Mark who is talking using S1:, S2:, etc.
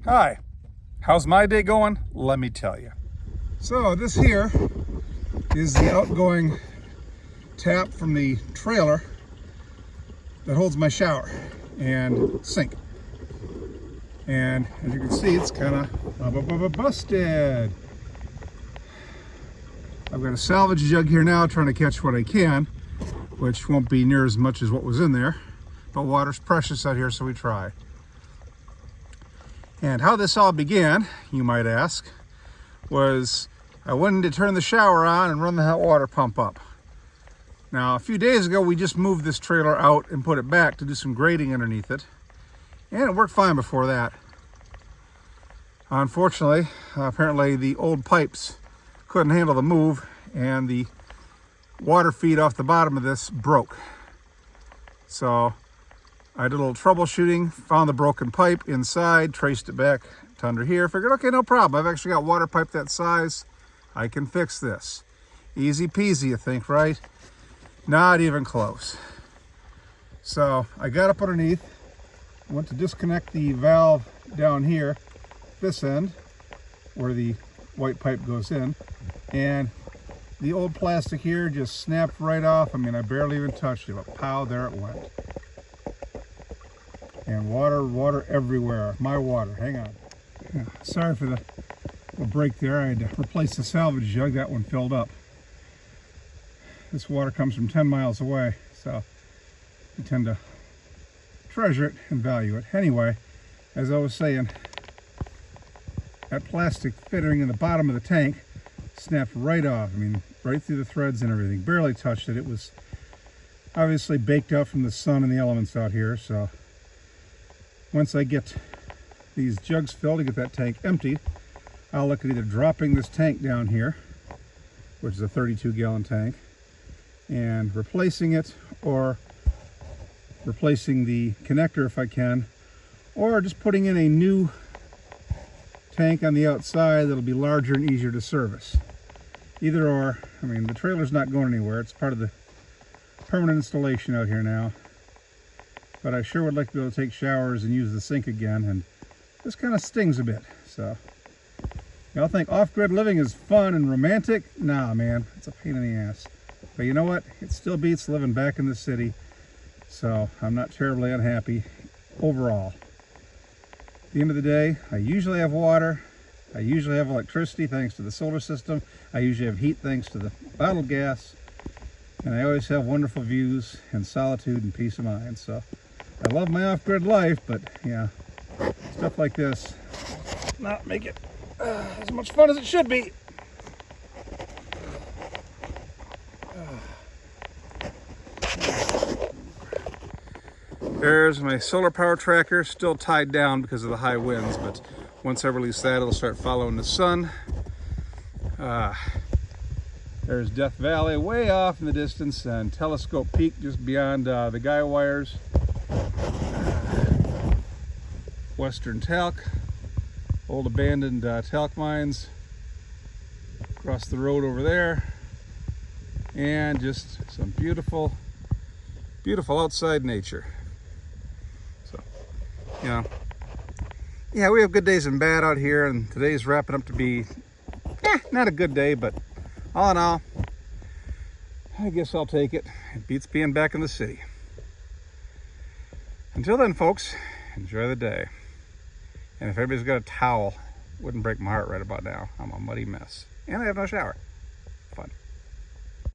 S1: Hi, how's my day going? Let me tell you. So this here is the outgoing tap from the trailer that holds my shower and sink. And as you can see, it's kind of busted. I've got a salvage jug here now trying to catch what I can, which won't be near as much as what was in there, but water's precious out here, so we try. And how this all began, you might ask, was I wanted to turn the shower on and run the hot water pump up. Now, a few days ago, we just moved this trailer out and put it back to do some grading underneath it. And it worked fine before that. Unfortunately, apparently the old pipes couldn't handle the move and the water feed off the bottom of this broke. So I did a little troubleshooting, found the broken pipe inside, traced it back to under here, figured, okay, no problem. I've actually got water pipe that size. I can fix this. Easy peasy, you think, right? Not even close. So I got up underneath, went to disconnect the valve down here, this end, where the white pipe goes in, and the old plastic here just snapped right off. I mean, I barely even touched it, but pow, there it went. And water everywhere. My water, hang on. Yeah, sorry for the little break there. I had to replace the salvage jug. That one filled up. This water comes from 10 miles away, so I tend to treasure it and value it. Anyway, as I was saying, that plastic fitting in the bottom of the tank snapped right off. I mean, right through the threads and everything. Barely touched it. It was obviously baked out from the sun and the elements out here, so once I get these jugs filled to get that tank emptied, I'll look at either dropping this tank down here, which is a 32-gallon tank, and replacing it, or replacing the connector if I can, or just putting in a new tank on the outside that'll be larger and easier to service. Either or. I mean, the trailer's not going anywhere. It's part of the permanent installation out here now. But I sure would like to be able to take showers and use the sink again, and this kind of stings a bit. So, y'all think off-grid living is fun and romantic? Nah, man, it's a pain in the ass. But you know what? It still beats living back in the city, so I'm not terribly unhappy overall. At the end of the day, I usually have water, I usually have electricity thanks to the solar system, I usually have heat thanks to the bottled gas, and I always have wonderful views and solitude and peace of mind. So I love my off-grid life, but yeah, stuff like this not make it as much fun as it should be. There's my solar power tracker, still tied down because of the high winds, but once I release that, it'll start following the sun. There's Death Valley way off in the distance, and Telescope Peak just beyond the guy wires. Western Talc, old abandoned talc mines across the road over there, and just some beautiful, beautiful outside nature. So, you know, yeah, we have good days and bad out here, and today's wrapping up to be, not a good day, but all in all, I guess I'll take it. It beats being back in the city. Until then, folks, enjoy the day. And if everybody's got a towel, it wouldn't break my heart right about now. I'm a muddy mess. And I have no shower. Fun.